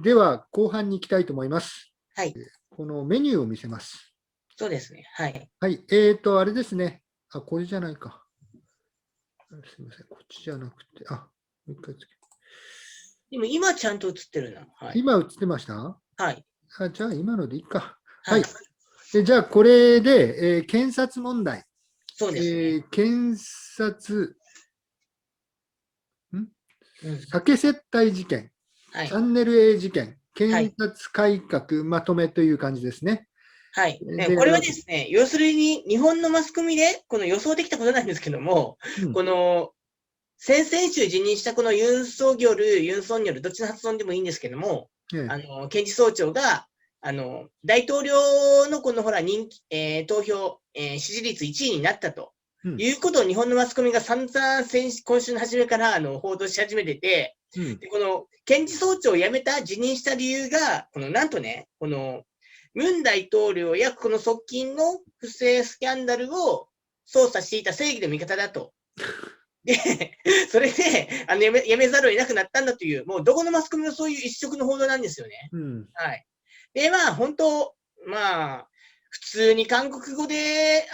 では、後半に行きたいと思います。はい。このメニューを見せます。そうですね。はい。はい。あれですね。あ、これじゃないか。すみません。こっちじゃなくて、もう一回つけ。でも今ちゃんと映ってるな。はい。今映ってました？はい。じゃあ今のでいいか。はい。じゃあこれで、検察問題。そうですね。検察、うん。酒接待事件、はい。チャンネル A 事件、は検い。察改革まとめという感じですね。はい。で、これはですね、要するに日本のマスコミでこの予想できたことなんですけども、この先々週辞任したこのユン・ソギョル、ユン・ソンニョル、どっちの発音でもいいんですけども、検事総長が、大統領のこのほら投票、支持率1位になったと、いうことを日本のマスコミが散々今週の初めから報道し始めてて、でこの検事総長を辞任した理由が、なんとね、このムン大統領やこの側近の不正スキャンダルを捜査していた正義の味方だと。で、それで辞めざるを得なくなったんだという、もうどこのマスコミもそういう一色の報道なんですよね。はい。で、本当、普通に韓国語で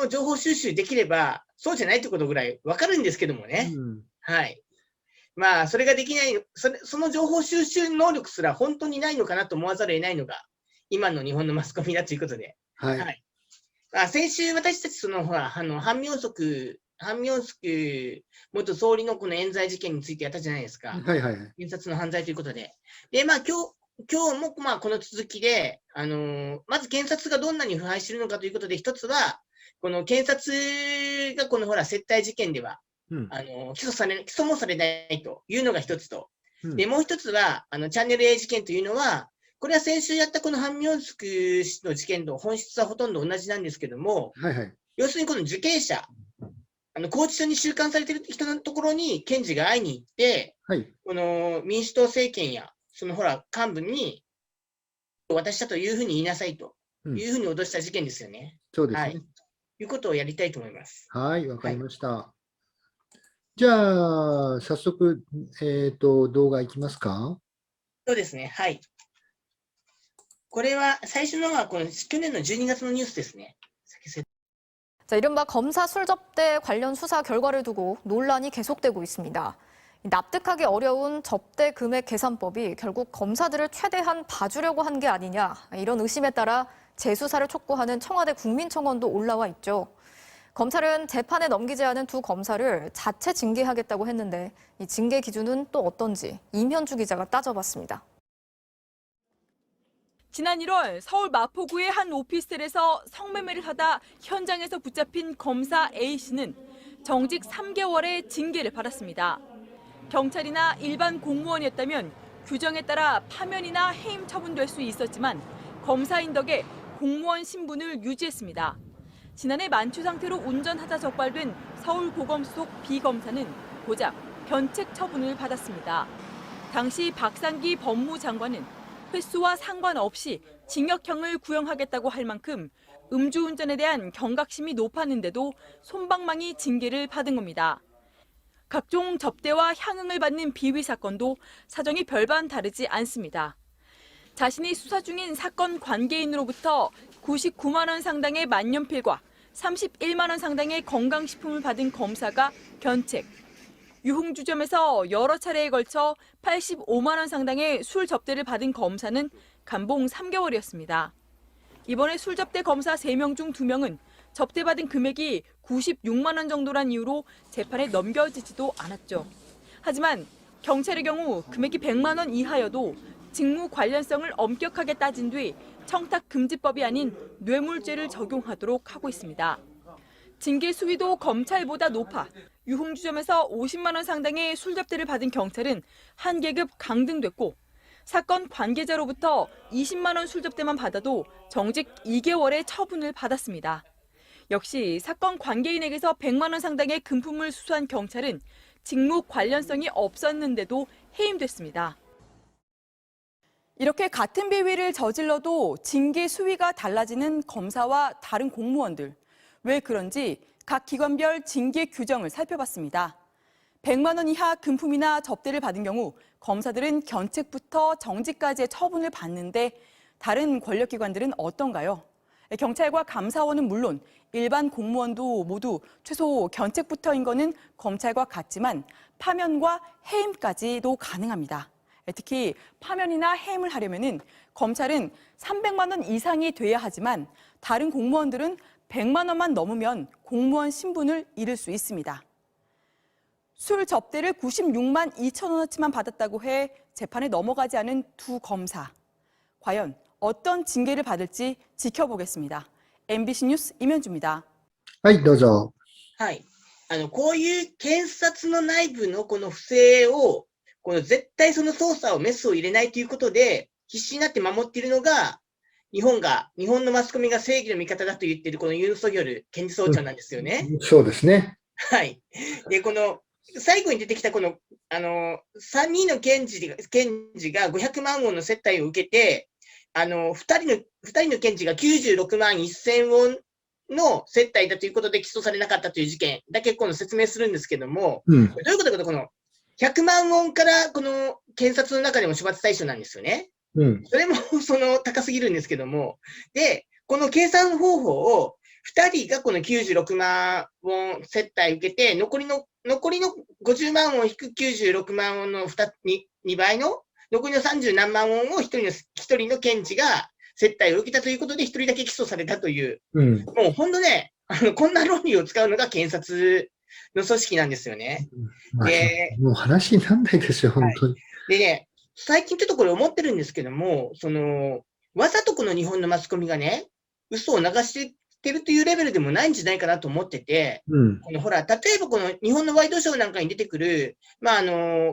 情報収集できれば、そうじゃないってことぐらい分かるんですけどもね。はい。それができない、その情報収集能力すら本当にないのかなと思わざるを得ないのが、今の日本のマスコミだということで。はい。先週、私たち、ハン・ミョンソク元総理のこの冤罪事件についてやったじゃないですか。検察の犯罪ということで。で、今日もこの続きで、まず検察がどんなに腐敗しているのかということで、一つは、この検察がこの接待事件では、起訴もされないというのが一つと。で、もう一つは、チャンネル A 事件というのは、これは先週やったこのハン・ミョンスク氏の事件と本質はほとんど同じなんですけども、要するにこの受刑者、拘置所に収監されている人のところに検事が会いに行って、この民主党政権や、幹部に渡したというふうに言いなさいというふうに脅した事件ですよね。そうですね。はい。いうことをやりたいと思います。はい、わかりました。じゃあ、早速、動画いきますか？そうですね。はい。これは最初のはこの去年の12月のニュースですね。자, 이른바 검사 술접대 관련 수사 결과를 두고 논란이 계속되고 있습니다. 납득하기 어려운 접대 금액 계산법이 결국 검사들을 최대한 봐주려고 한 게 아니냐, 이런 의심에 따라 재수사를 촉구하는 청와대 국민청원도 올라와 있죠. 검찰은 재판에 넘기지 않은 두 검사를 자체 징계하겠다고 했는데 이 징계 기준은 또 어떤지 임현주 기자가 따져봤습니다. 지난 1월 서울 마포구의 한 오피스텔에서 성매매를 하다 현장에서 붙잡힌 검사 A씨는 정직 3개월의 징계를 받았습니다. 경찰이나 일반 공무원이었다면 규정에 따라 파면이나 해임 처분될 수 있었지만 검사인 덕에 공무원 신분을 유지했습니다. 지난해 만취 상태로 운전하다 적발된 서울고검 소속 B검사는 고작 견책 처분을 받았습니다. 당시 박상기 법무장관은 횟수와 상관없이 징역형을 구형하겠다고 할 만큼 음주운전에 대한 경각심이 높았는데도 솜방망이 징계를 받은 겁니다. 각종 접대와 향응을 받는 비위 사건도 사정이 별반 다르지 않습니다. 자신이 수사 중인 사건 관계인으로부터 99만 원 상당의 만년필과 31만 원 상당의 건강식품을 받은 검사가 견책, 유흥주점에서 여러 차례에 걸쳐 85만 원 상당의 술 접대를 받은 검사는 감봉 3개월이었습니다. 이번에 술 접대 검사 3명 중 2명은 접대받은 금액이 96만 원 정도란 이유로 재판에 넘겨지지도 않았죠. 하지만 경찰의 경우 금액이 100만 원 이하여도 직무 관련성을 엄격하게 따진 뒤 청탁금지법이 아닌 뇌물죄를 적용하도록 하고 있습니다. 징계 수위도 검찰보다 높아 유흥주점에서 50만 원 상당의 술 접대를 받은 경찰은 한 계급 강등됐고 사건 관계자로부터 20만 원 술 접대만 받아도 정직 2개월의 처분을 받았습니다. 역시 사건 관계인에게서 100만 원 상당의 금품을 수수한 경찰은 직무 관련성이 없었는데도 해임됐습니다. 이렇게 같은 비위를 저질러도 징계 수위가 달라지는 검사와 다른 공무원들. 왜 그런지 각 기관별 징계 규정을 살펴봤습니다. 100만 원 이하 금품이나 접대를 받은 경우 검사들은 견책부터 정직까지의 처분을 받는데 다른 권력기관들은 어떤가요? 경찰과 감사원은 물론 일반 공무원도 모두 최소 견책부터인 거는 검찰과 같지만 파면과 해임까지도 가능합니다. 특히 파면이나 해임을 하려면은 검찰은 300만 원 이상이 돼야 하지만 다른 공무원들은 100만 원만 넘으면 공무원 신분을 잃을 수 있습니다. 술 접대를 96만 2천 원어치만 받았다고 해 재판에 넘어가지 않은 두 검사. 과연 어떤 징계를 받을지 지켜보겠습니다. MBC 뉴스 임현주입니다. はい、どうぞ。はい。こういう検察の内部のこの不正を、この絶対その捜査をメスを入れないということで、必死になって守っているのが、日本のマスコミが正義の味方だと言っているこのユン・ソギョル検事総長なんですよね。そうですね。はい。で、この、最後に出てきたこの、3人の検事が500万ウォンの接待を受けて、2人の検事が96万1000ウォンの接待だということで起訴されなかったという事件だけ今度説明するんですけども、どういうことかと、この100万ウォンからこの検察の中でも処罰対象なんですよね。それも高すぎるんですけども、で、この計算方法を2人がこの96万ウォン接待を受けて、残りの50万ウォン引く96万ウォンの 2倍の残りの30何万ウォンを一人の検事が接待を受けたということで、一人だけ起訴されたという、もう本当ね、こんな論理を使うのが検察の組織なんですよね。で、もう話にならないですよ、本当に。でね、最近ちょっとこれ思ってるんですけども、わざとこの日本のマスコミがね、嘘を流してるというレベルでもないんじゃないかなと思ってて、ほら、例えばこの日本のワイドショーなんかに出てくる、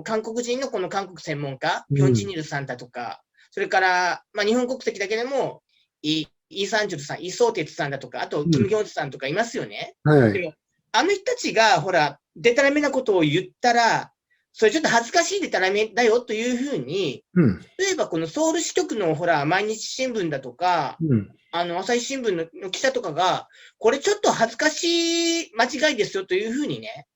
韓国人のこの韓国専門家、ピョン・ジニルさんだとか、それから、日本国籍だけでも、イ・サンジュルさん、イ・ソーテツさんだとか、あと、キム・ギョンスさんとかいますよね。でも、あの人たちが、ほら、でたらめなことを言ったら、それちょっと恥ずかしいでたらめだよというふうに、例えばこのソウル支局のほら、毎日新聞だとか、朝日新聞の記者とかが、これちょっと恥ずかしい間違いですよというふうにね、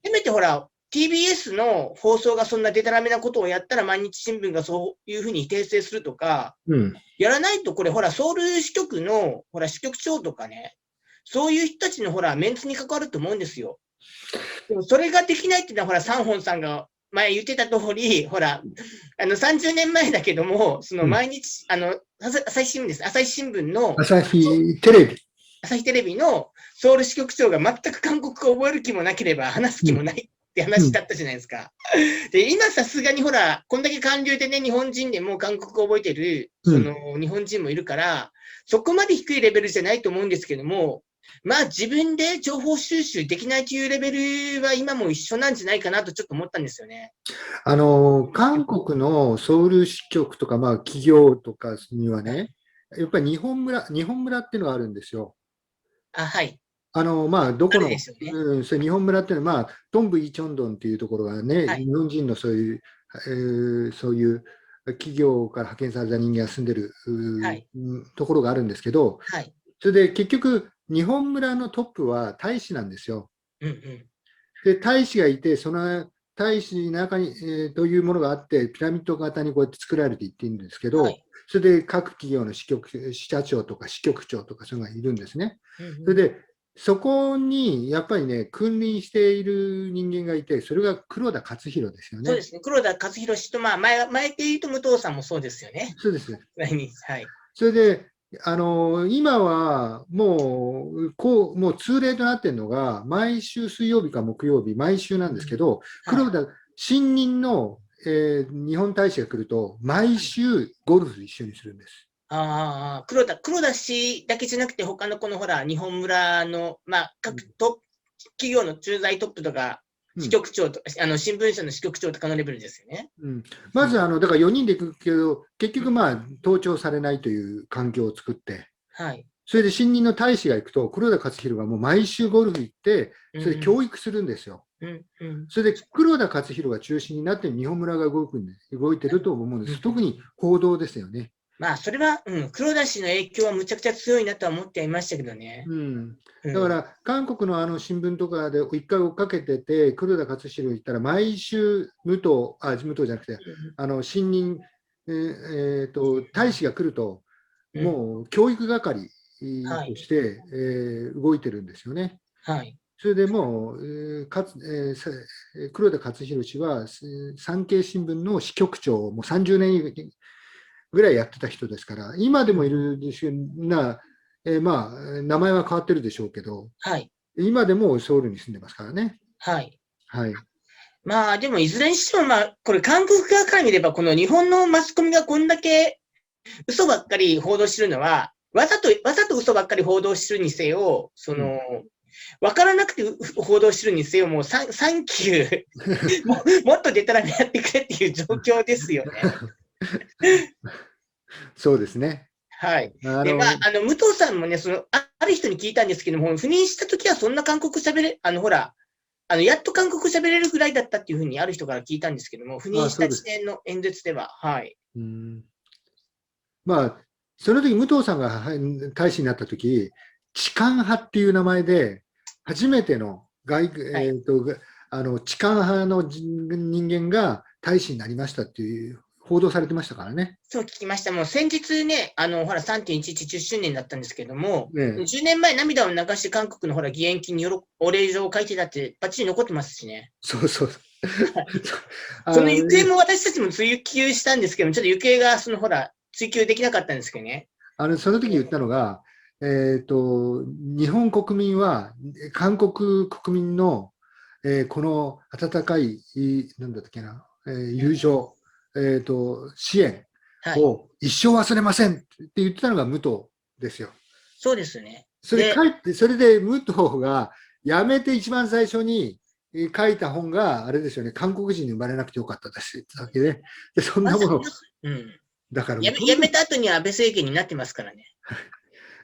せめてほら、TBS の放送がそんなデタラメなことをやったら毎日新聞がそういうふうに訂正するとか、やらないとこれほら、ソウル支局のほら、支局長とかね、そういう人たちのほら、メンツに関わると思うんですよ。でもそれができないっていうのはほら、サンホンさんが前言ってた通り、ほら、30年前だけども、その毎日、朝日新聞です。朝日新聞の、朝日テレビのソウル支局長が全く韓国語を覚える気もなければ話す気もないって話だったじゃないですか。で、今さすがにほら、こんだけ官僚でね、日本人でも韓国語を覚えてる、日本人もいるから、そこまで低いレベルじゃないと思うんですけども、自分で情報収集できないというレベルは今も一緒なんじゃないかなとちょっと思ったんですよね。韓国のソウル支局とか、企業とかにはね、やっぱり日本村っていうのがあるんですよ。はい。どこの、それ日本村っていうのは、トンブイチョンドンっていうところがね、日本人のそういう企業から派遣された人間が住んでる、ところがあるんですけど、それで結局、日本村のトップは大使なんですよ。で、大使がいて、その大使の中に、というものがあって、ピラミッド型にこうやって作られていっているんですけど、それで各企業の支社長とか支局長とかそういうのがいるんですね。それで、そこにやっぱりね、君臨している人間がいて、それが黒田勝弘ですよね。そうですね。黒田勝弘氏と、前で言うと武藤さんもそうですよね。そうです。はい。それで、今はもう通例となっているのが、毎週水曜日か木曜日、毎週なんですけど、新任の、日本大使が来ると、毎週ゴルフ一緒にするんです。黒田氏だけじゃなくて、他のこのほら、日本村の、各企業の駐在トップとか、支局長と、新聞社の支局長とかのレベルですよね。まず、だから4人で行くけど、結局、盗聴されないという環境を作って、それで新任の大使が行くと、黒田勝弘がもう毎週ゴルフ行って、それで教育するんですよ。それで黒田勝弘が中心になって、日本村が動いてると思うんです。特に報道ですよね。まあ、それは、黒田氏の影響はむちゃくちゃ強いなとは思っていましたけどね。だから、韓国の新聞とかで一回追っかけてて、黒田勝弘言ったら、毎週、武藤じゃなくて、新任、大使が来ると、もう教育係として、動いてるんですよね。はい。それでもう、黒田勝弘氏は、産経新聞の支局長をもう30年ぐらいやってた人ですから、今でもいるでしょうな、まあ、名前は変わってるでしょうけど、はい、今でもソウルに住んでますからね。はい。はい。まあ、でもいずれにしても、まあ、これ、韓国側から見れば、この日本のマスコミがこんだけ嘘ばっかり報道してるのは、わざと嘘ばっかり報道してるにせよ、わからなくて報道してるにせよ、もうサンキューもっとデタラメやってくれっていう状況ですよね。そうですね。はい。で、まあ、武藤さんもね、ある人に聞いたんですけども、赴任したときはそんな韓国喋れ、ほら、やっと韓国喋れるぐらいだったっていうふうにある人から聞いたんですけども、赴任した時点の演説では、はい。まあ、その時武藤さんが大使になった時、痴漢派っていう名前で、初めての痴漢派の人間が大使になりましたっていう報道されてましたからね。そう聞きました。もう先日ね、ほら 3.1110 周年だったんですけども、10年前涙を流して韓国のほら義援金にお礼状を書いてたってバッチリ残ってますしね。そうそう。その行方も私たちも追求したんですけども、ちょっと行方がほら追求できなかったんですけどね。その時言ったのが、日本国民は韓国国民の、この温かい、なんだったっけな、友情、支援を一生忘れませんって言ってたのが武藤ですよ。そうですね。それで武藤が辞めて一番最初に書いた本があれですよね、韓国人に生まれなくてよかったですってだけで、そんなもの、だから辞めた後には安倍政権になってますからね。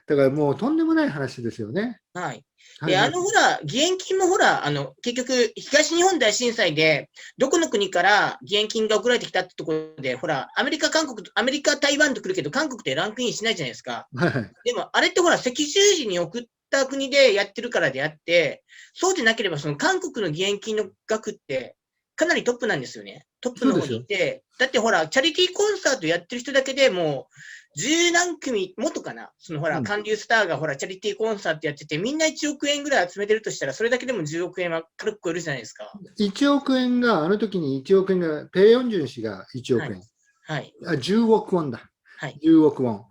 だからもうとんでもない話ですよね。はい。で、ほら、義援金もほら、結局、東日本大震災で、どこの国から義援金が送られてきたってところで、ほら、アメリカ、台湾と来るけど、韓国ってランクインしないじゃないですか。はい、でも、あれってほら、赤十字に送った国でやってるからであって、そうでなければ、韓国の義援金の額って、かなりトップなんですよね。トップの方にいて、だってほら、チャリティーコンサートやってる人だけでもう、十何組、もっとかな、ほら、韓流スターがほら、チャリティーコンサートやってて、みんな1億円ぐらい集めてるとしたら、それだけでも10億円は軽く超えるじゃないですか。1億円が、あの時に1億円が、ペ・ヨンジュン氏が1億円。はい。10億ウォンだ。はい。10億ウォン。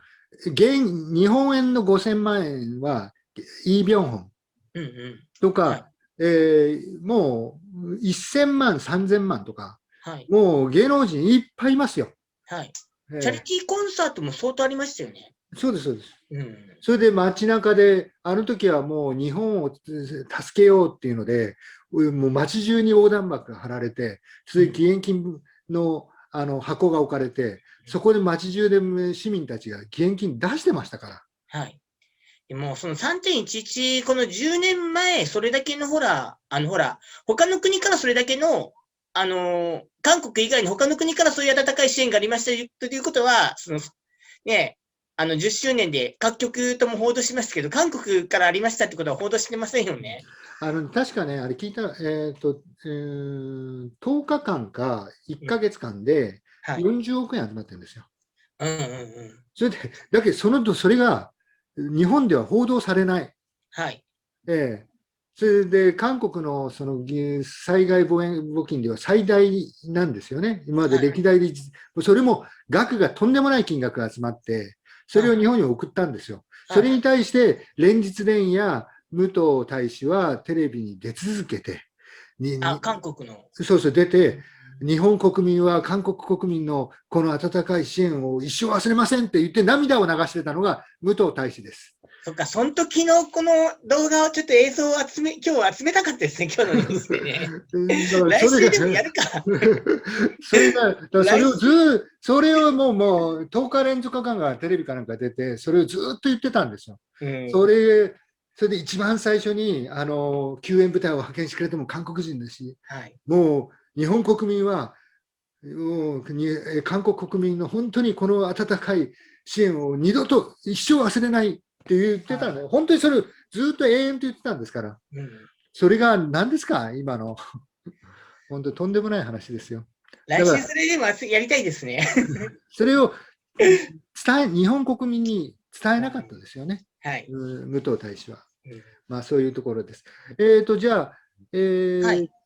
日本円の5000万円は、イ・ビョンホンとか、もう1000万、3000万とか、もう芸能人いっぱいいますよ。はい。チャリティーコンサートも相当ありましたよね。そうです、そうです。それで街中で、あの時はもう日本を助けようっていうので、もう街中に横断幕が張られて、それで義援金の、箱が置かれて、そこで街中で市民たちが義援金出してましたから。はい。もうその 3.11、この10年前、それだけのほら、他の国からそれだけの、韓国以外の他の国からそういう温かい支援がありましたということは、ね、10周年で各局とも報道しましたけど、韓国からありましたってことは報道してませんよね。確かね、あれ聞いたら、10日間か1ヶ月間で40億円集まってるんですよ。それで、だけどそれが日本では報道されない。はい。それで韓国の災害募金では最大なんですよね。今まで歴代で、それも額がとんでもない金額が集まって、それを日本に送ったんですよ。それに対して連日連夜、武藤大使はテレビに出続けて、韓国の。そう出て、日本国民は韓国国民のこの温かい支援を一生忘れませんって言って涙を流してたのが武藤大使です。そっか、その時のこの動画をちょっと映像を今日集めたかったですね、今日のニュースでね。来週でもやるか。それをもう10日連続間がテレビかなんか出て、それをずっと言ってたんですよ。それで一番最初に救援部隊を派遣してくれても韓国人だし、もう日本国民は韓国国民の本当にこの温かい支援を二度と一生忘れないって言ってたね。本当にそれをずっと永遠と言ってたんですから。それが何ですか、今の。本当にとんでもない話ですよ。来週それでもやりたいですね。それを日本国民に伝えなかったですよね。はい。武藤大使は。まあそういうところです。じゃあ、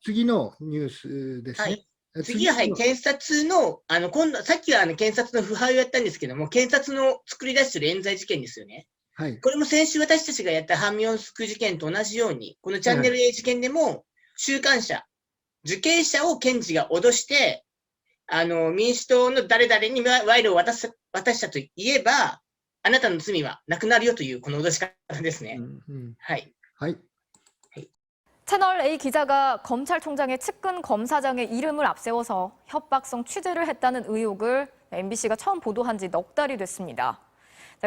次のニュースですね。次は、検察の、今度、さっきは検察の腐敗をやったんですけども、検察の作り出している冤罪事件ですよね。はい。これも先週私たちがやったハンミョンスク事件と同じように、このチャンネル A 事件でも、収監者、受刑者を検事が脅して、民主党の誰々に賄賂を渡したと言えば、あなたの罪はなくなるよというこの脅し方ですね。はい。はい。채널 A 기자가 검찰총장의 측근 검사장의 이름을 앞세워서 협박성 취재를 했다는 의혹을 MBC가 처음 보도한 지 넉 달이 됐습니다.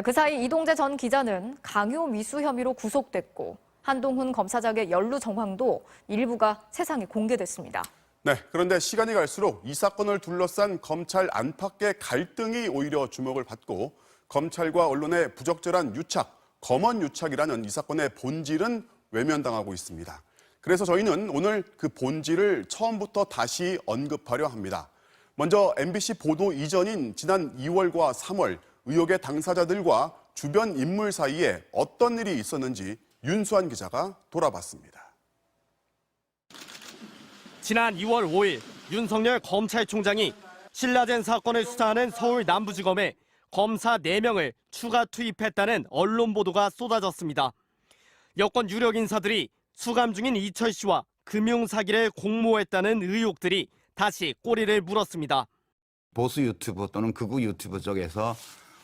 그 사이 이동재 전 기자는 강요 미수 혐의로 구속됐고 한동훈 검사장의 연루 정황도 일부가 세상에 공개됐습니다. 네, 그런데 시간이 갈수록 이 사건을 둘러싼 검찰 안팎의 갈등이 오히려 주목을 받고 검찰과 언론의 부적절한 유착, 검언 유착이라는 이 사건의 본질은 외면당하고 있습니다. 그래서 저희는 오늘 그 본질을 처음부터 다시 언급하려 합니다. 먼저 MBC 보도 이전인 지난 2월과 3월 의혹의 당사자들과 주변 인물 사이에 어떤 일이 있었는지 윤수환 기자가 돌아봤습니다. 지난 2월 5일 윤석열 검찰총장이 신라젠 사건을 수사하는 서울 남부지검에 검사 4명을 추가 투입했다는 언론 보도가 쏟아졌습니다. 여권 유력 인사들이 수감 중인 이철 씨와 금융사기를 공모했다는 의혹들이 다시 꼬리를 물었습니다. 보수 유튜브 또는 극우 유튜브 쪽에서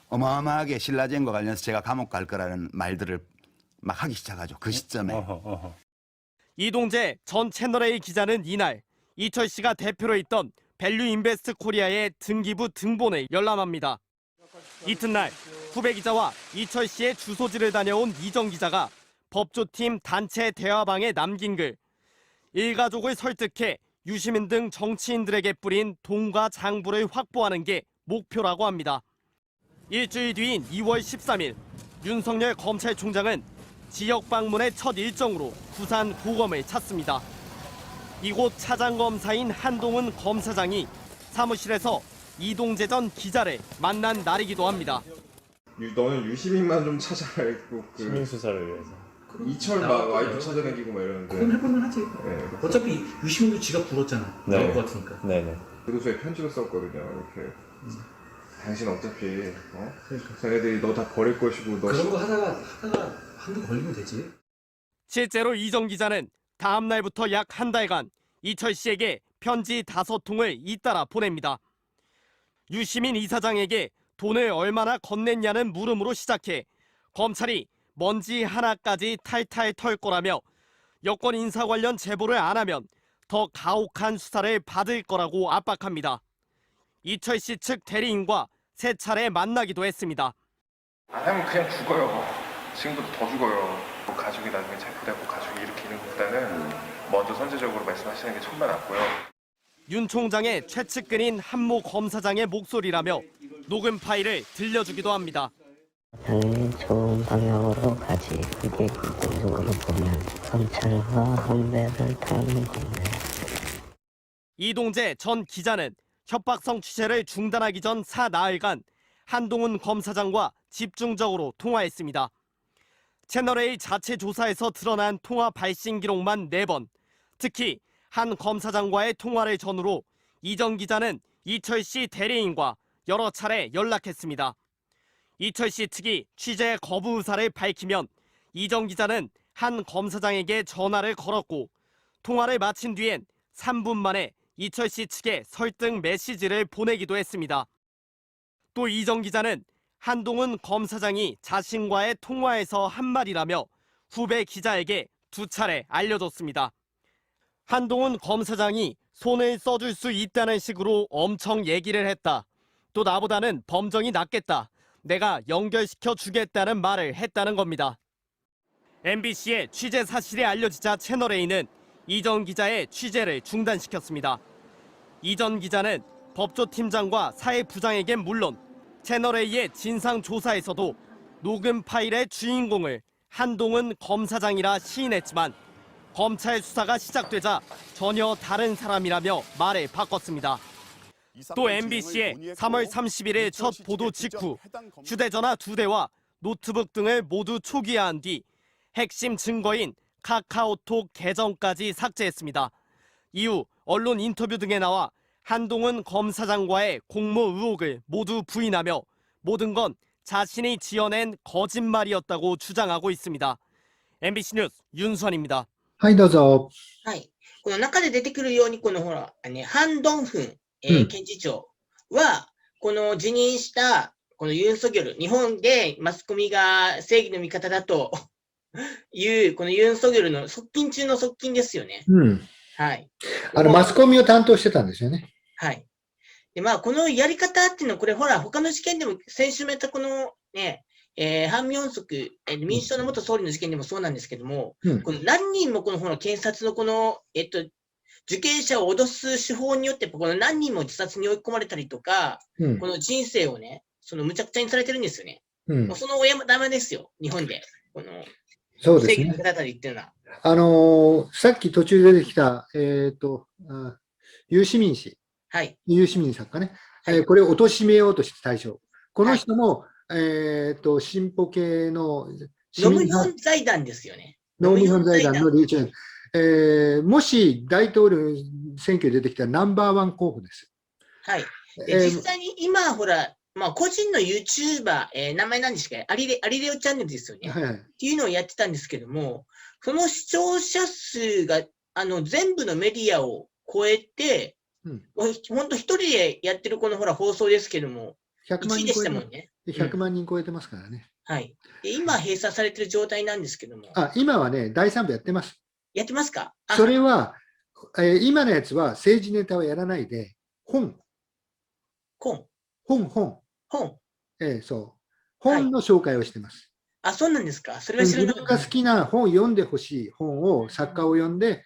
어마어마하게 신라젠과 관련해서 제가 감옥 갈 거라는 말들을 막 하기 시작하죠. 그 시점에. 이동재 전 채널A 기자는 이날 이철 씨가 대표로 있던 밸류인베스트 코리아의 등기부 등본을 열람합니다. 이튿날 후배 기자와 이철 씨의 주소지를 다녀온 이정 기자가 법조팀 단체 대화방에 남긴 글, 일가족을 설득해 유시민 등 정치인들에게 뿌린 돈과 장부를 확보하는 게 목표라고 합니다. 일주일 뒤인 2월 13일 윤석열 검찰총장은 지역 방문의 첫 일정으로 부산 고검을 찾습니다. 이곳 차장검사인 한동훈 검사장이 사무실에서 이동재 전 기자를 만난 날이기도 합니다. 너는 유시민만 좀 찾아라 했고 시민 수사를 위해서. 이철 막 와이프 찾아다니고 막 이러는데. 그건 해볼만 하지. 네. 어차피 유시민도 지가 불었잖아. 나올 것 같으니까. 네네. 교도소에 편지를 썼거든요. 이렇게. 당신 어차피 그러니까. 자네들이 너 다 버릴 것이고 너 그런 거 하다가 한두 걸리면 되지. 실제로 이정 기자는 다음 날부터 약 한 달간 이철 씨에게 편지 5통을 잇따라 보냅니다. 유시민 이사장에게 돈을 얼마나 건넸냐는 물음으로 시작해 검찰이 먼지 하나까지 탈탈 털 거라며 여권 인사 관련 제보를 안 하면 더 가혹한 수사를 받을 거라고 압박합니다. 이철 씨 측 대리인과 3차례 만나기도 했습니다. 안 하면 그냥 죽어요. 지금부터 더 죽어요. 가족이 나중에 체포되고 가족이 일으키는 것보다는 먼저 선제적으로 말씀하시는 게 천만 낫고요. 윤 총장의 최측근인 한모 검사장의 목소리라며 녹음 파일을 들려주기도 합니다. 좋은 방향으로 가지. 그게 긍정적으로 보면 검찰과 헌배를 타는 건데. 이동재 전 기자는 협박성 취재를 중단하기 전 4나흘간 한동훈 검사장과 집중적으로 통화했습니다. 채널A 자체 조사에서 드러난 통화 발신 기록만 4번, 특히 한 검사장과의 통화를 전후로 이정 기자는 이철 씨 대리인과 여러 차례 연락했습니다. 이철 씨 측이 취재 거부 의사를 밝히면 이정 기자는 한 검사장에게 전화를 걸었고 통화를 마친 뒤엔 3분 만에 이철 씨 측에 설득 메시지를 보내기도 했습니다. 또 이정 기자는 한동훈 검사장이 자신과의 통화에서 한 말이라며 후배 기자에게 2차례 알려줬습니다. 한동훈 검사장이 손을 써줄 수 있다는 식으로 엄청 얘기를 했다. 또 나보다는 범정이 낫겠다. 내가 연결시켜 주겠다는 말을 했다는 겁니다. MBC의 취재 사실이 알려지자 채널A는 이전 기자의 취재를 중단시켰습니다. 이전 기자는 법조팀장과 사회부장에겐 물론 채널A의 진상조사에서도 녹음 파일의 주인공을 한동훈 검사장이라 시인했지만 검찰 수사가 시작되자 전혀 다른 사람이라며 말을 바꿨습니다. 또 MBC의 3월 30일의 첫 보도 직후 휴대전화 2대와 노트북 등을 모두 초기화한 뒤 핵심 증거인 카카오톡 계정까지 삭제했습니다. 이후 언론 인터뷰 등에 나와 한동훈 검사장과의 공모 의혹을 모두 부인하며 모든 건 자신이 지어낸 거짓말이었다고 주장하고 있습니다. MBC 뉴스 윤선입니다. はい、どうぞ。はい。この中で出てくるように、このほら、ハン・ドンフン、検事長は、この辞任した、このユン・ソギョル、日本でマスコミが正義の味方だという、このユン・ソギョルの側近中の側近ですよね。はい。マスコミを担当してたんですよね。はい。で、まあ、このやり方っていうのは、これほら、他の事件でも、先週もやったこのね、ハン・ミョンソク、民主党の元総理の事件でもそうなんですけども、この何人もこの検察のこの、受刑者を脅す手法によって、この何人も自殺に追い込まれたりとか、この人生をね、むちゃくちゃにされてるんですよね。もうその親もダメですよ、日本で。このそうですね。さっき途中で出てきた、ユー・シミン氏。はい。ユー・シミン作家ね。これを貶めようとして対象。この人も、進歩系のノムヒョン財団ですよね。ノムヒョン財団のリーチェン。もし大統領選挙に出てきたらナンバーワン候補です。はい。実際に今、ほら、まあ、個人の YouTuber、名前なんですか、アリレオチャンネルですよね。っていうのをやってたんですけども、その視聴者数が全部のメディアを超えて、本当一人でやってるこのほら放送ですけども、100万人でしたもんね。100万人超えてますからね。はい。で今、閉鎖されてる状態なんですけども。今はね、第3部やってます。やってますか？それは、今のやつは政治ネタをやらないで、本。そう。本の紹介をしてます。そうなんですか。それは知らなかった。自分が好きな本を読んでほしい本を、作家を読んで、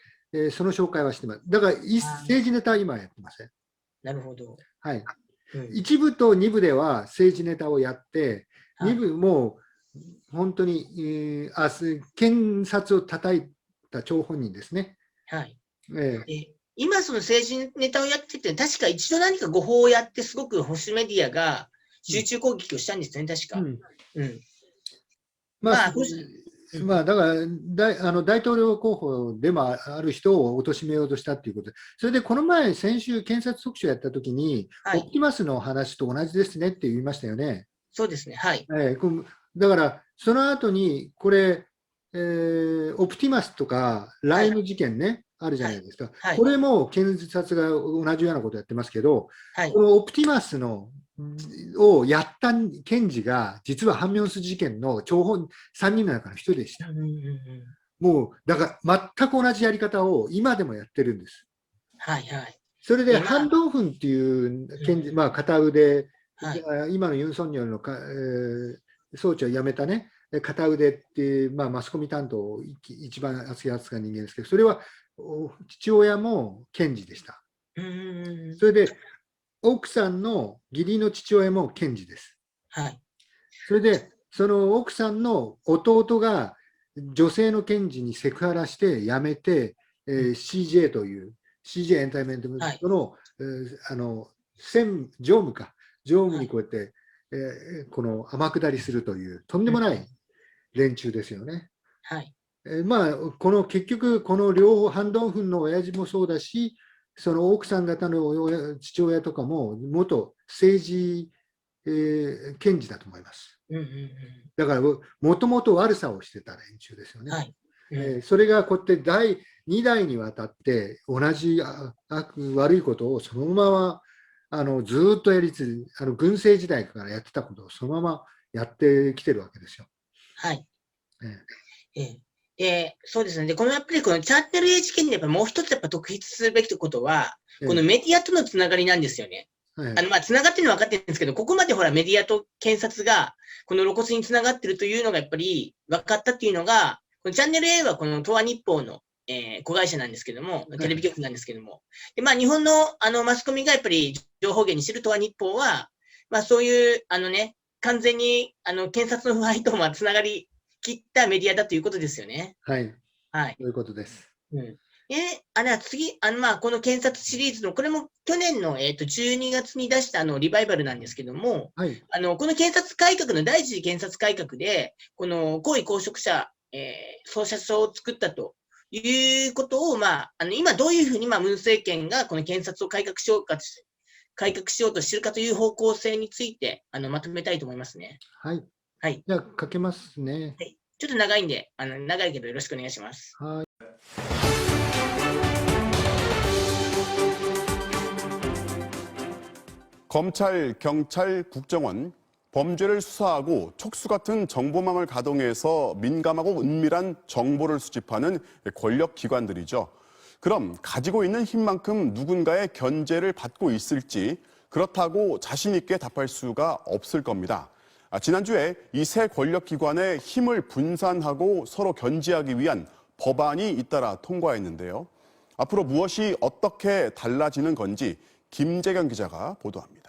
その紹介はしてます。だから、政治ネタは今はやってません。なるほど。はい。1部と2部では政治ネタをやって、2部も本当に、検察を叩いた張本人ですね。はい。今、その政治ネタをやってて、確か一度何か誤報をやって、すごく保守メディアが集中攻撃をしたんですね、確か。まあ、だから大統領候補でもある人を貶めようとしたということで、それでこの前、先週、検察特集やったときに、オプティマスの話と同じですねって言いましたよね。そうですね、はい。だから、その後に、これ、オプティマスとか、ライム事件ね、あるじゃないですか。これも検察が同じようなことやってますけど、このオプティマスをやった検事が、実はハン・ミョンス事件の張本3人の中の1人でした。もう、だから全く同じやり方を今でもやってるんです。はいはい。それで、ハン・ドンフンっていう検事、片腕、今のユン・ソンニョルの総長を辞めたね、片腕っていう、マスコミ担当を一番熱い人間ですけど、それは父親も検事でした。それで、奥さんの義理の父親も検事です。はい。それで、その奥さんの弟が女性の検事にセクハラして辞めて、CJ という、CJ エンターテインメントの、常務にこうやって、この天下りするという、とんでもない連中ですよね。はい。結局、この両方、ハン・ドンフンの親父もそうだし、その奥さん方の父親とかも、元政治、検事だと思います。だから、もともと悪さをしてた連中ですよね。はい。それがこうやって2代にわたって、同じ悪いことをそのままずっとやり続け、軍政時代からやってたことをそのままやってきてるわけですよ。はい。そうですね。で、やっぱりこのチャンネル A 事件でもう一つやっぱ特筆すべきことは、このメディアとのつながりなんですよね。つながってるのは分かってるんですけど、ここまでほらメディアと検察がこの露骨につながってるというのがやっぱり分かったっていうのが、このチャンネル A はこの東亜日報の子会社なんですけども、テレビ局なんですけども。で、日本の、マスコミがやっぱり情報源にしてる東亜日報は、そういう、完全に、検察の腐敗とつながりきったメディアだということですよね。はい。はい。そういうことです。次、この検察シリーズの、これも去年の、12月に出したリバイバルなんですけども、はい、この検察改革の第一次検察改革で、この高位公職者、捜査書を作ったということを、今どういうふうに、ムン政権がこの検察を改革しようとしているかという方向性について、まとめたいと思いますね。はい。はい。じゃあ、かけますね。はい。ちょっと長いんで、長いけどよろしくお願いします。はい。검찰, 경찰, 국정원, 범죄를 수사하고 촉수 같은 정보망을 가동해서 민감하고 은밀한 정보를 수집하는 권력기관들이죠. 그럼 가지고 있는 힘만큼 누군가의 견제를 받고 있을지 그렇다고 자신 있게 답할 수가 없을 겁니다. 지난주에 이 세 권력기관의 힘을 분산하고 서로 견제하기 위한 법안이 잇따라 통과했는데요. 앞으로 무엇이 어떻게 달라지는 건지 김재경 기자가 보도합니다.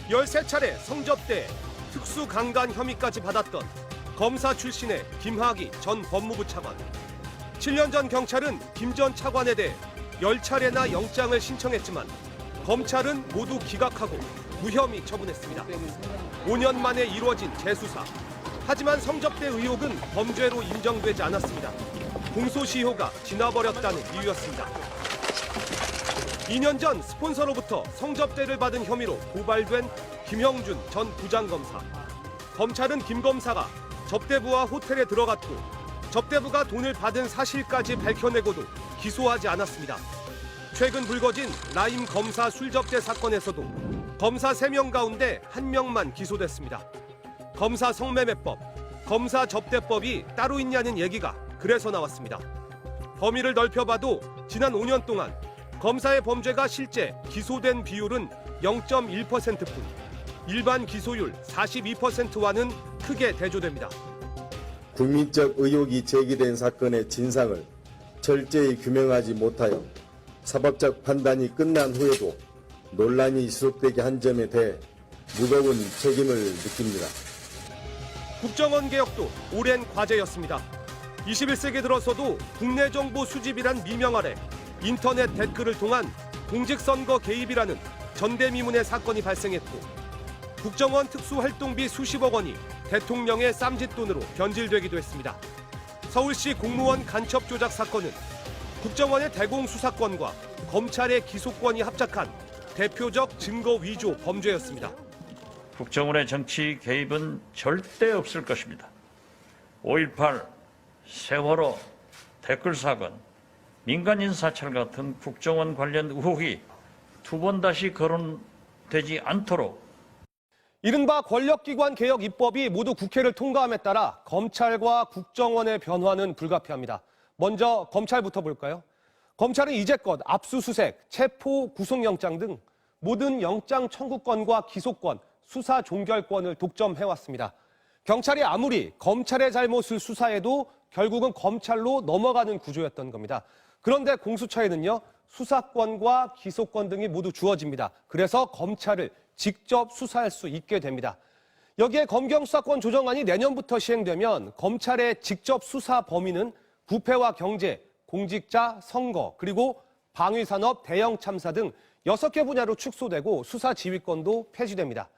13차례 성접대, 특수강간 혐의까지 받았던 검사 출신의 김학의 전 법무부 차관. 7년 전 경찰은 김 전 차관에 대해 10차례나 영장을 신청했지만 검찰은 모두 기각하고 무혐의 처분했습니다. 5년 만에 이루어진 재수사. 하지만 성접대 의혹은 범죄로 인정되지 않았습니다. 공소시효가 지나버렸다는 이유였습니다. 2년 전 스폰서로부터 성접대를 받은 혐의로 고발된 김형준 전 부장검사. 검찰은 김 검사가 접대부와 호텔에 들어갔고 접대부가 돈을 받은 사실까지 밝혀내고도 기소하지 않았습니다. 최근 불거진 라임 검사 술접대 사건에서도 검사 3명 가운데 1명만 기소됐습니다. 검사 성매매법, 검사 접대법이 따로 있냐는 얘기가 그래서 나왔습니다. 범위를 넓혀봐도 지난 5년 동안 검사의 범죄가 실제 기소된 비율은 0.1%뿐 일반 기소율 42%와는 크게 대조됩니다. 국민적 의혹이 제기된 사건의 진상을 철저히 규명하지 못하여 사법적 판단이 끝난 후에도 논란이 지속되게 한 점에 대해 무거운 책임을 느낍니다. 국정원 개혁도 오랜 과제였습니다. 21세기 들어서도 국내 정보 수집이란 미명 아래 인터넷 댓글을 통한 공직선거 개입이라는 전대미문의 사건이 발생했고 국정원 특수활동비 수십억 원이 대통령의 쌈짓돈으로 변질되기도 했습니다. 서울시 공무원 간첩 조작 사건은 국정원의 대공수사권과 검찰의 기소권이 합작한 대표적 증거 위조 범죄였습니다. 국정원의 정치 개입은 절대 없을 것입니다. 5.18, 세월호, 댓글 사건, 민간인 사찰 같은 국정원 관련 의혹이 두 번 다시 거론되지 않도록 이른바 권력기관 개혁 입법이 모두 국회를 통과함에 따라 검찰과 국정원의 변화는 불가피합니다. 먼저 검찰부터 볼까요? 검찰은 이제껏 압수수색, 체포, 구속영장 등 모든 영장 청구권과 기소권, 수사 종결권을 독점해왔습니다. 경찰이 아무리 검찰의 잘못을 수사해도 결국은 검찰로 넘어가는 구조였던 겁니다. 그런데 공수처에는요, 수사권과 기소권 등이 모두 주어집니다. 그래서 검찰을 직접 수사할 수 있게 됩니다. 여기에 검경수사권 조정안이 내년부터 시행되면 검찰의 직접 수사 범위는 부패와 경제, 공직자, 선거, 그리고 방위산업, 대형 참사 등 6개 분야로 축소되고 수사 지휘권도 폐지됩니다.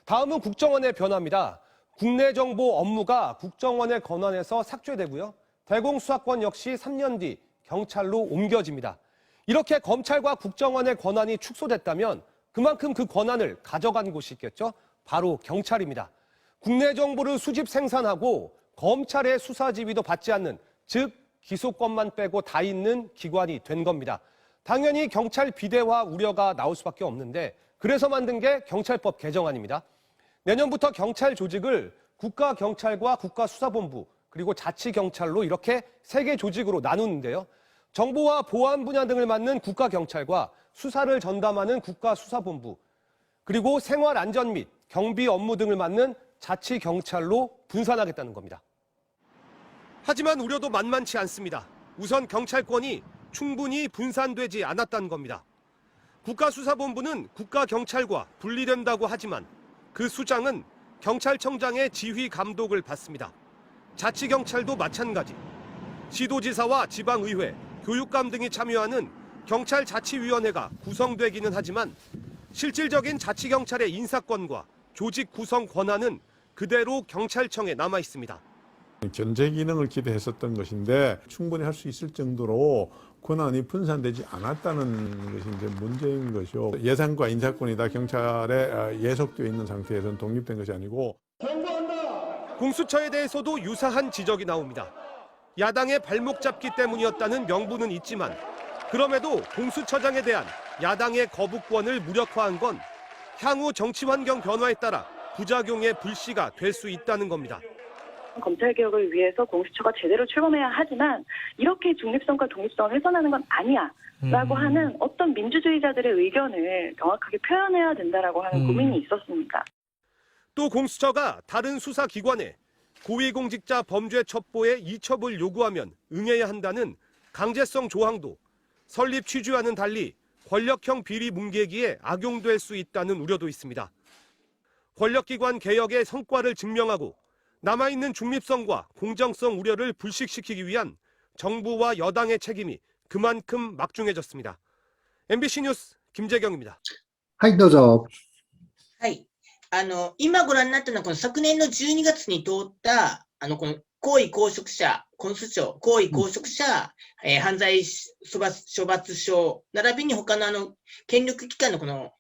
다음은 국정원의 변화입니다. 국내 정보 업무가 국정원의 권한에서 삭제되고요. 대공수사권 역시 3년 뒤 경찰로 옮겨집니다. 이렇게 검찰과 국정원의 권한이 축소됐다면 그만큼 그 권한을 가져간 곳이 있겠죠. 바로 경찰입니다. 국내 정보를 수집 생산하고 검찰의 수사 지휘도 받지 않는, 즉 기소권만 빼고 다 있는 기관이 된 겁니다. 당연히 경찰 비대화 우려가 나올 수밖에 없는데 그래서 만든 게 경찰법 개정안입니다. 내년부터 경찰 조직을 국가경찰과 국가수사본부 그리고 자치경찰로 이렇게 3개 조직으로 나누는데요. 정보와 보안 분야 등을 맡는 국가경찰과 수사를 전담하는 국가수사본부 그리고 생활안전 및 경비 업무 등을 맡는 자치경찰로 분산하겠다는 겁니다. 하지만 우려도 만만치 않습니다. 우선 경찰권이 충분히 분산되지 않았다는 겁니다. 국가수사본부는 국가경찰과 분리된다고 하지만 그 수장은 경찰청장의 지휘 감독을 받습니다. 자치경찰도 마찬가지. 시도지사와 지방의회, 교육감 등이 참여하는 경찰자치위원회가 구성되기는 하지만 실질적인 자치경찰의 인사권과 조직 구성 권한은 그대로 경찰청에 남아 있습니다. 견제 기능을 기대했었던 것인데 충분히 할 수 있을 정도로 권한이 분산되지 않았다는 것이 이제 문제인 것이요. 예산과 인사권이 다 경찰에 예속되어 있는 상태에서는 독립된 것이 아니고. 공수처에 대해서도 유사한 지적이 나옵니다. 야당의 발목 잡기 때문이었다는 명분은 있지만 그럼에도 공수처장에 대한 야당의 거부권을 무력화한 건 향후 정치 환경 변화에 따라 부작용의 불씨가 될 수 있다는 겁니다. 검찰개혁을 위해서 공수처가 제대로 출범해야 하지만 이렇게 중립성과 독립성을 훼손하는 건 아니야 라고 하는 어떤 민주주의자들의 의견을 명확하게 표현해야 된다라고 하는 고민이 있었습니다. 또 공수처가 다른 수사기관에 고위공직자 범죄 첩보에 이첩을 요구하면 응해야 한다는 강제성 조항도 설립 취지와는 달리 권력형 비리 뭉개기에 악용될 수 있다는 우려도 있습니다. 권력기관 개혁의 성과를 증명하고 남아있는 중립성과 공정성 우려를 불식시키기 위한 정부와 여당의 책임이 그만큼 막중해졌습니다. MBC 뉴스 김재경입니다. はい、どうぞ。はい。今ご覧になったのは、この昨年の12月に通った、この高位公職者、公訴庁、高位公職者、犯罪処罰省、並びに他の権力機関のこの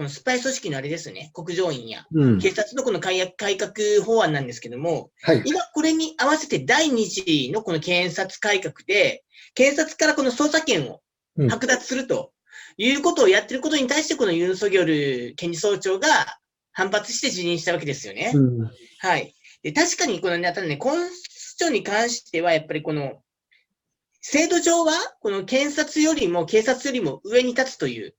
スパイ組織のあれですね、国情院や、警察のこの改革法案なんですけども、今これに合わせて第2次のこの検察改革で、検察からこの捜査権を剥奪するということをやってることに対して、このユン・ソギョル検事総長が反発して辞任したわけですよね。はい。で、確かにこのね、ただね、公訴庁に関しては、やっぱりこの、制度上は、この検察よりも警察よりも上に立つという、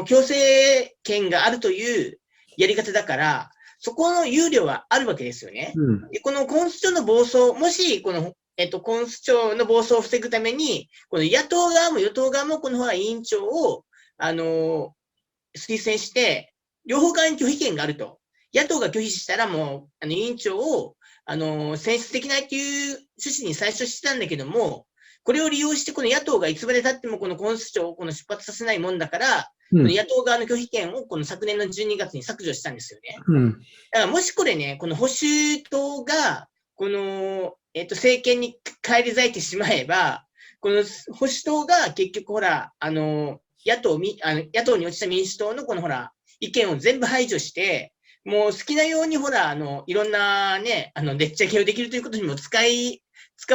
強制権があるというやり方だから、そこの憂慮はあるわけですよね。で、この公訴庁の暴走、もし、この、公訴庁の暴走を防ぐために、この野党側も与党側もこの委員長を、推薦して、両方側に拒否権があると。野党が拒否したらもう、委員長を、選出できないという趣旨に最初してたんだけども、これを利用して、この野党がいつまで経ってもこの公訴庁をこの出発させないもんだから、この野党側の拒否権をこの昨年の12月に削除したんですよね。だからもしこれね、この保守党が、この、政権に返り咲いてしまえば、この保守党が結局ほら、野党に落ちた民主党のこのほら、意見を全部排除して、もう好きなようにほら、いろんなね、でっち上げをできるということにも使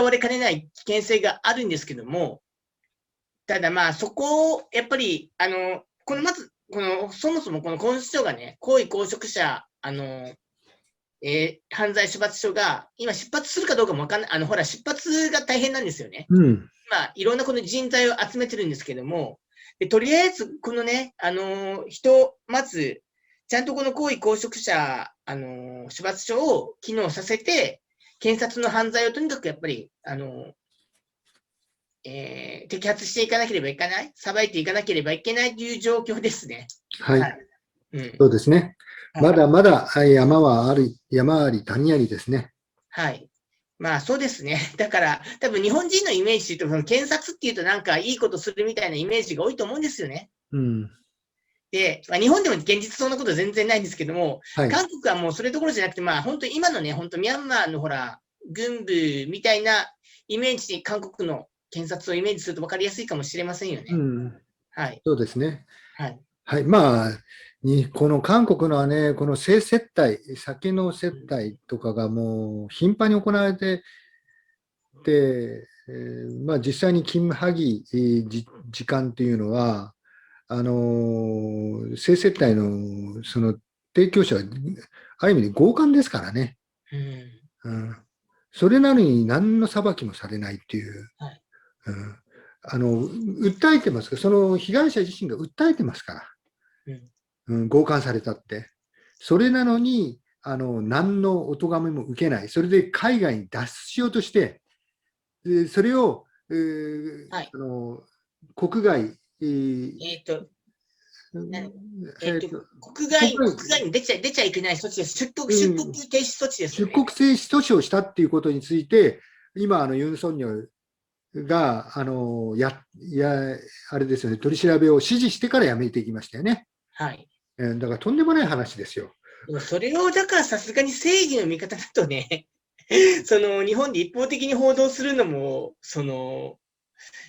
われかねない危険性があるんですけども、ただまあそこを、やっぱり、まず、そもそもこの公訴庁がね、高位公職者、犯罪処罰署が今出発するかどうかもわかんない、ほら、出発が大変なんですよね。まあ、いろんなこの人材を集めてるんですけども、でとりあえず、このね、まず、ちゃんとこの高位公職者、処罰署を機能させて、検察の犯罪をとにかくやっぱり、摘発していかなければいけない、裁いていかなければいけないという状況ですね。はい。そうですね。まだまだ山あり谷ありですね。はい。まあそうですね。だから、多分日本人のイメージというと、検察っていうとなんかいいことするみたいなイメージが多いと思うんですよね。で、日本でも現実そんなこと全然ないんですけども、韓国はもうそれどころじゃなくて、まあ本当に今のね、本当ミャンマーのほら、軍部みたいなイメージで韓国の検察をイメージすると分かりやすいかもしれませんよね。はい。そうですね。はい。はい。まあ、この韓国のはね、この性接待、酒の接待とかがもう頻繁に行われてて、まあ実際にキム・ハギ時間というのは、性接待のその提供者はある意味で強姦ですからね。それなのに何の裁きもされないっていう。訴えてますから、その被害者自身が訴えてますから。強姦されたって。それなのに、何のお咎めも受けない、それで海外に脱出しようとして、それを、国外、国外に出ちゃいけない措置です。出国停止措置です、ね。出国停止措置をしたっていうことについて、今、ユン・ソンニョルが、あれですよね、取り調べを指示してからやめていきましたよね。はい。だからとんでもない話ですよ。でもそれを、だからさすがに正義の味方だとね、日本で一方的に報道するのも、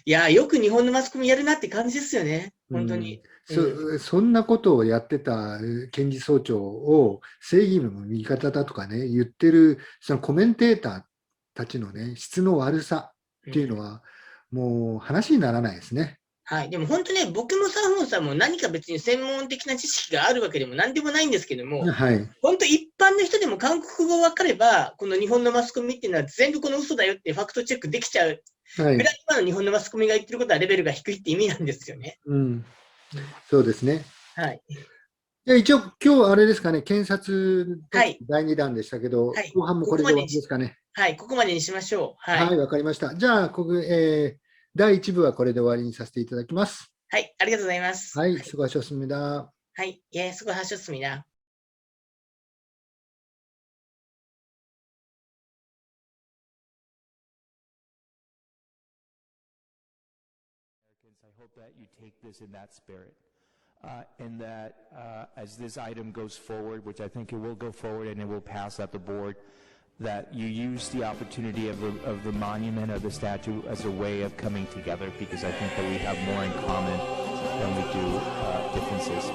いや、よく日本のマスコミやるなって感じですよね、本当に。そんなことをやってた検事総長を正義の味方だとかね、言ってるそのコメンテーターたちのね、質の悪さっていうのは、もう話にならないですね。はい。でも本当ね、僕もサーフォンさんも何か別に専門的な知識があるわけでも何でもないんですけども、はい、本当一般の人でも韓国語分かれば、この日本のマスコミっていうのは全部この嘘だよってファクトチェックできちゃうぐらい今の日本のマスコミが言ってることはレベルが低いって意味なんですよね。そうですね。はい。じゃあ一応今日あれですかね、検察第2弾でしたけど、後半もこれで終わりですかね。はい、ここまでにしましょう。はい、わかりました。じゃあ第1部はこれで終わりにさせていただきます。はい、ありがとうございます。はい、수고하셨습니다。はい、수고하셨습니다。I hope that you take this in that spirit, and that as this item goes forward, which I think it will go forward and it will pass at the board, that you use the opportunity of the monument or the statue as a way of coming together, because I think that we have more in common than we do differences.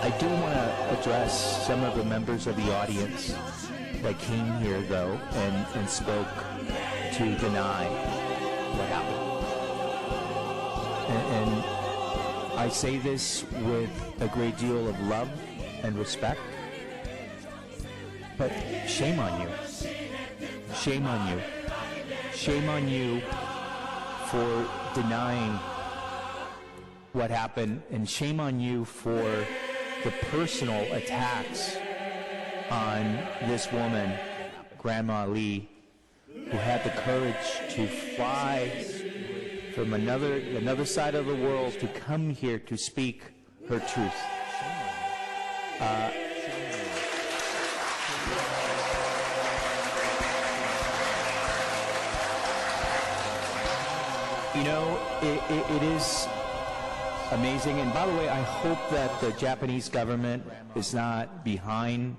I do want to address some of the members of the audience that came here, though, and spoke to deny what happened. And I say this with a great deal of love and respect, but shame on you. Shame on you. Shame on you for denying what happened, and shame on you for the personal attacks on this woman, Grandma Lee, who had the courage to fly from another side of the world to come here to speak her truth. You know, it is amazing. And by the way, I hope that the Japanese government is not behind